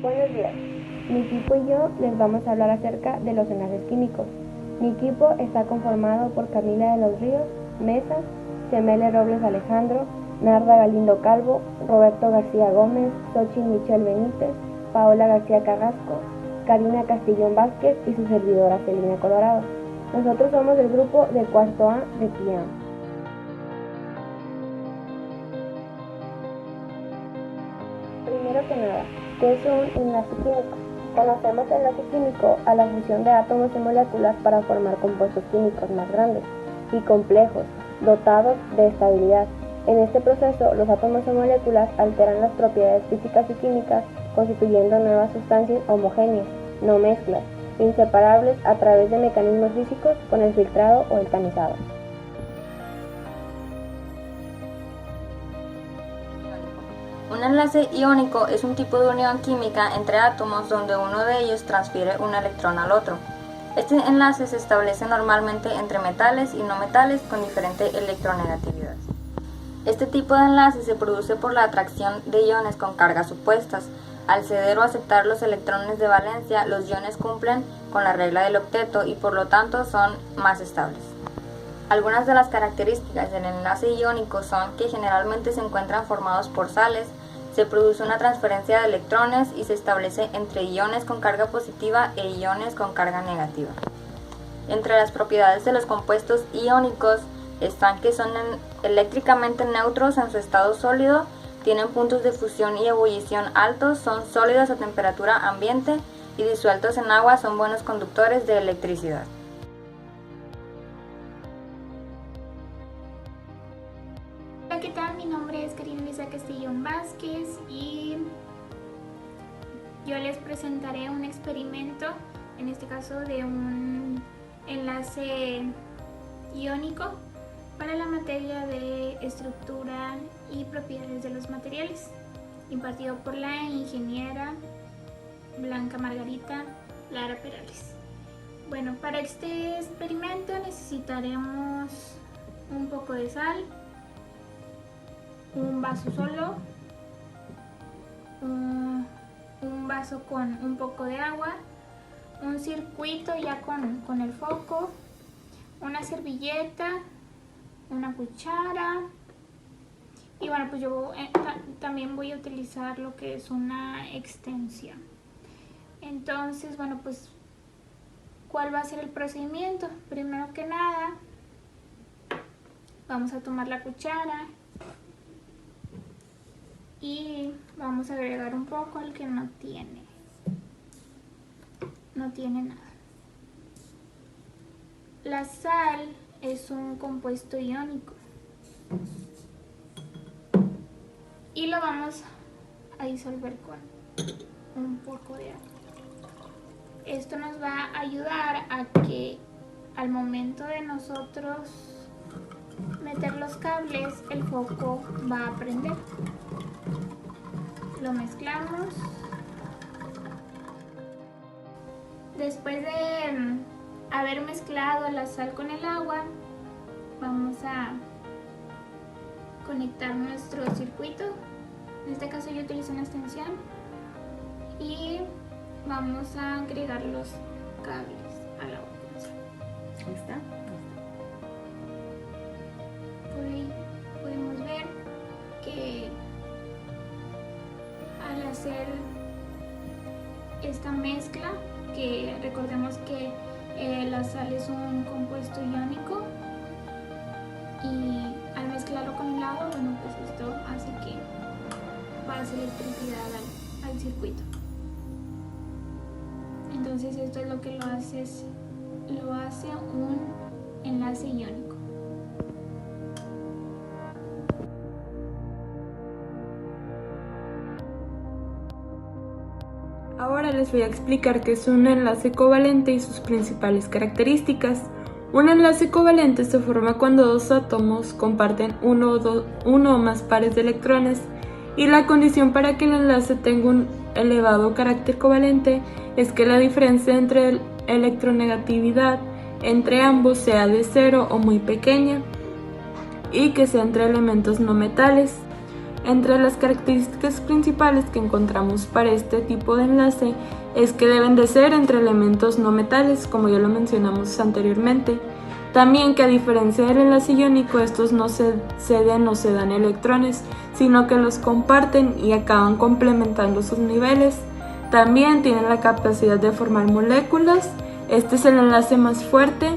Buenos días. Mi equipo y yo les vamos a hablar acerca de los enlaces químicos. Mi equipo está conformado por Camila de los Ríos Mesa, Semele Robles Alejandro, Narda Galindo Calvo, Roberto García Gómez, Xochitl Michelle Benítez, Paola García Carrasco, Karina Castillón Vázquez y su servidora Celina Colorado. Nosotros somos del grupo de cuarto A de PIAM. Primero que nada, ¿qué es un enlace químico? Conocemos el enlace químico a la fusión de átomos y moléculas para formar compuestos químicos más grandes y complejos, dotados de estabilidad. En este proceso, los átomos o moléculas alteran las propiedades físicas y químicas, constituyendo nuevas sustancias homogéneas, no mezclas, inseparables a través de mecanismos físicos con el filtrado o el tamizado. Un enlace iónico es un tipo de unión química entre átomos donde uno de ellos transfiere un electrón al otro. Este enlace se establece normalmente entre metales y no metales con diferente electronegatividad. Este tipo de enlace se produce por la atracción de iones con cargas opuestas. Al ceder o aceptar los electrones de valencia, los iones cumplen con la regla del octeto y por lo tanto son más estables. Algunas de las características del enlace iónico son que generalmente se encuentran formados por sales, se produce una transferencia de electrones y se establece entre iones con carga positiva e iones con carga negativa. Entre las propiedades de los compuestos iónicos están que son eléctricamente neutros en su estado sólido, tienen puntos de fusión y ebullición altos, son sólidos a temperatura ambiente y disueltos en agua son buenos conductores de electricidad. Hola, ¿qué tal? Mi nombre es Karina Luisa Castillón Vázquez y yo les presentaré un experimento, en este caso de un enlace iónico para la materia de estructura y propiedades de los materiales, impartido por la ingeniera Blanca Margarita Lara Perales. Bueno, para este experimento necesitaremos un poco de sal, un vaso solo, un vaso con un poco de agua, un circuito ya con el foco, una servilleta, una cuchara y bueno, pues yo también voy a utilizar lo que es una extensión. Entonces, bueno, pues ¿cuál va a ser el procedimiento? Primero que nada vamos a tomar la cuchara y vamos a agregar un poco al que no tiene nada. La sal es un compuesto iónico y lo vamos a disolver con un poco de agua. Esto nos va a ayudar a que al momento de nosotros meter los cables, el foco va a prender. Lo mezclamos. Después de haber mezclado la sal con el agua, vamos a conectar nuestro circuito. En este caso yo utilizo una extensión y vamos a agregar los cables al agua. Ahí está. Por ahí podemos ver que al hacer esta mezcla, que recordemos que la sal es un compuesto iónico y al mezclarlo con el agua, bueno, pues esto hace que pase electricidad al circuito. Entonces esto es lo que lo hace un enlace iónico. Ahora les voy a explicar qué es un enlace covalente y sus principales características. Un enlace covalente se forma cuando dos átomos comparten uno o más pares de electrones y la condición para que el enlace tenga un elevado carácter covalente es que la diferencia entre electronegatividad entre ambos sea de 0 o muy pequeña y que sea entre elementos no metales. Entre las características principales que encontramos para este tipo de enlace es que deben de ser entre elementos no metales, como ya lo mencionamos anteriormente. También que a diferencia del enlace iónico, estos no se ceden o se dan electrones, sino que los comparten y acaban complementando sus niveles. También tienen la capacidad de formar moléculas, este es el enlace más fuerte,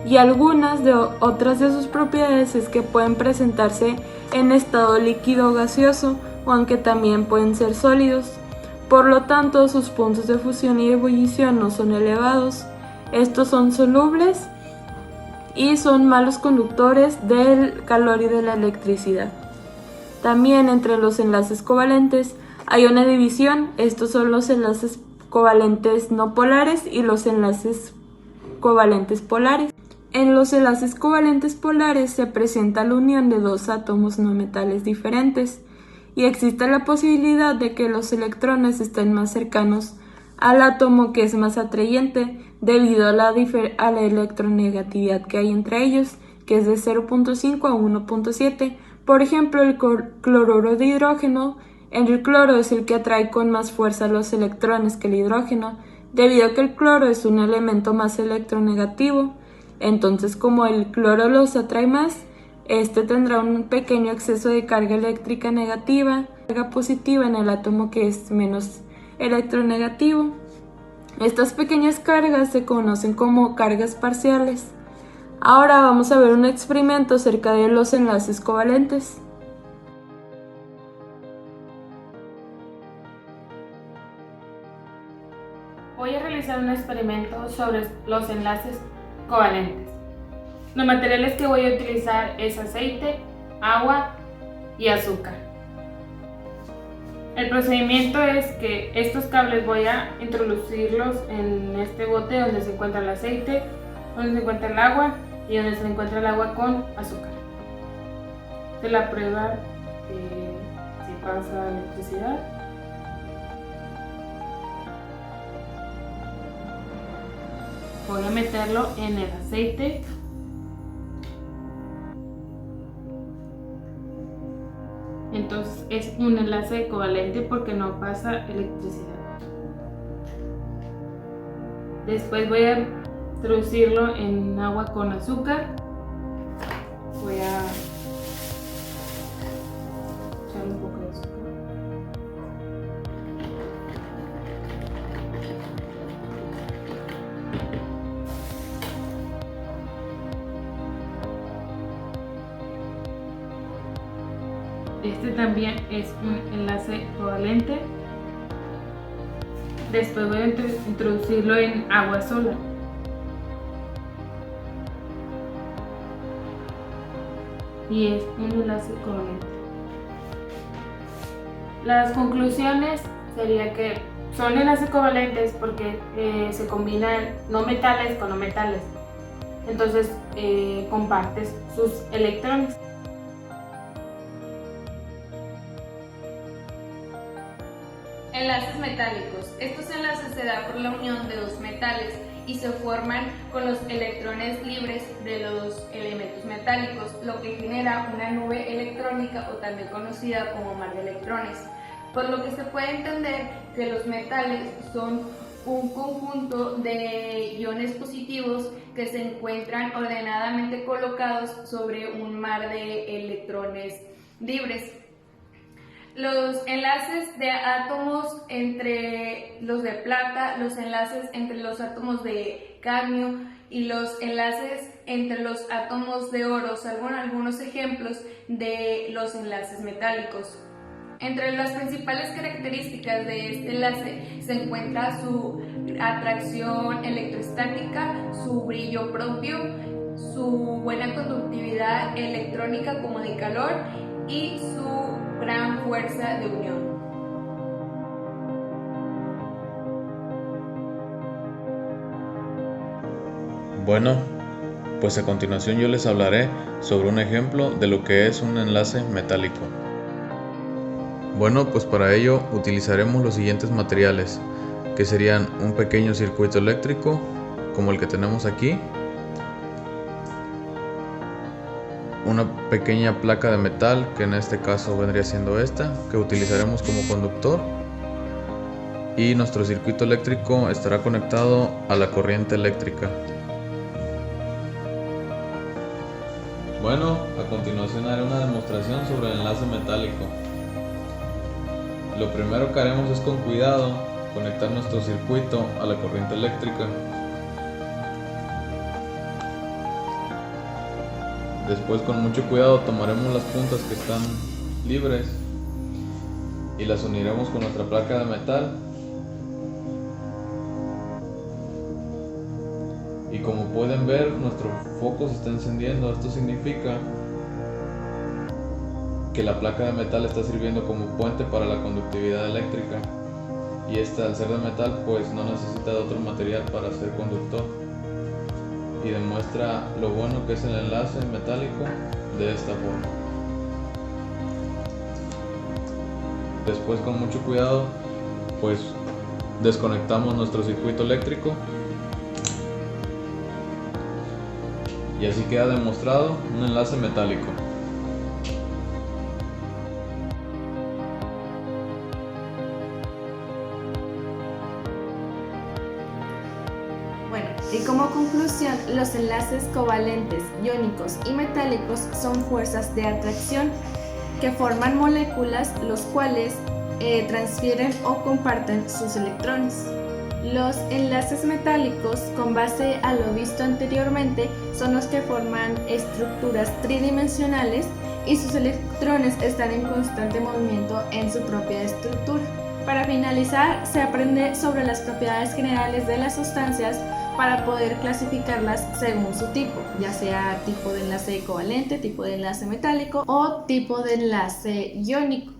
y otras de sus propiedades es que pueden presentarse en estado líquido o gaseoso, o aunque también pueden ser sólidos. Por lo tanto, sus puntos de fusión y ebullición no son elevados. Estos son solubles y son malos conductores del calor y de la electricidad. También entre los enlaces covalentes hay una división. Estos son los enlaces covalentes no polares y los enlaces covalentes polares. En los enlaces covalentes polares se presenta la unión de dos átomos no metales diferentes y existe la posibilidad de que los electrones estén más cercanos al átomo que es más atrayente debido a la electronegatividad que hay entre ellos, que es de 0.5 a 1.7. Por ejemplo, el cloruro de hidrógeno, el cloro es el que atrae con más fuerza los electrones que el hidrógeno, debido a que el cloro es un elemento más electronegativo. Entonces, como el cloro los atrae más, este tendrá un pequeño exceso de carga eléctrica negativa, carga positiva en el átomo que es menos electronegativo. Estas pequeñas cargas se conocen como cargas parciales. Ahora vamos a ver un experimento acerca de los enlaces covalentes. Voy a realizar un experimento sobre los enlaces covalentes. Los materiales que voy a utilizar es aceite, agua y azúcar. El procedimiento es que estos cables voy a introducirlos en este bote donde se encuentra el aceite, donde se encuentra el agua y donde se encuentra el agua con azúcar. De la prueba si pasa electricidad. Voy a meterlo en el aceite. Entonces es un enlace covalente porque no pasa electricidad. Después voy a introducirlo en agua con azúcar. Voy a echar un poco de azúcar. Este también es un enlace covalente. Después voy a introducirlo en agua sola. Y es un enlace covalente. Las conclusiones sería que son enlaces covalentes porque se combinan no metales con no metales. Entonces compartes sus electrones. Enlaces metálicos. Estos enlaces se dan por la unión de dos metales y se forman con los electrones libres de los elementos metálicos, lo que genera una nube electrónica o también conocida como mar de electrones. Por lo que se puede entender que los metales son un conjunto de iones positivos que se encuentran ordenadamente colocados sobre un mar de electrones libres. Los enlaces de átomos entre los de plata, los enlaces entre los átomos de cadmio y los enlaces entre los átomos de oro son algunos ejemplos de los enlaces metálicos. Entre las principales características de este enlace se encuentra su atracción electrostática, su brillo propio, su buena conductividad electrónica como de calor y su gran fuerza de unión. Bueno, pues a continuación yo les hablaré sobre un ejemplo de lo que es un enlace metálico. Bueno, pues para ello utilizaremos los siguientes materiales, que serían un pequeño circuito eléctrico, como el que tenemos aquí, una pequeña placa de metal, que en este caso vendría siendo esta, que utilizaremos como conductor, y nuestro circuito eléctrico estará conectado a la corriente eléctrica. Bueno, a continuación haré una demostración sobre el enlace metálico. Lo primero que haremos es con cuidado conectar nuestro circuito a la corriente eléctrica. Después, con mucho cuidado, tomaremos las puntas que están libres y las uniremos con nuestra placa de metal. Y como pueden ver, nuestro foco se está encendiendo. Esto significa que la placa de metal está sirviendo como puente para la conductividad eléctrica, y esta, al ser de metal, pues no necesita de otro material para ser conductor, y demuestra lo bueno que es el enlace metálico de esta forma. Después, con mucho cuidado, pues desconectamos nuestro circuito eléctrico, y así queda demostrado un enlace metálico. Bueno, y como conclusión, los enlaces covalentes, iónicos y metálicos son fuerzas de atracción que forman moléculas, los cuales transfieren o comparten sus electrones. Los enlaces metálicos, con base a lo visto anteriormente, son los que forman estructuras tridimensionales y sus electrones están en constante movimiento en su propia estructura. Para finalizar, se aprende sobre las propiedades generales de las sustancias para poder clasificarlas según su tipo, ya sea tipo de enlace covalente, tipo de enlace metálico o tipo de enlace iónico.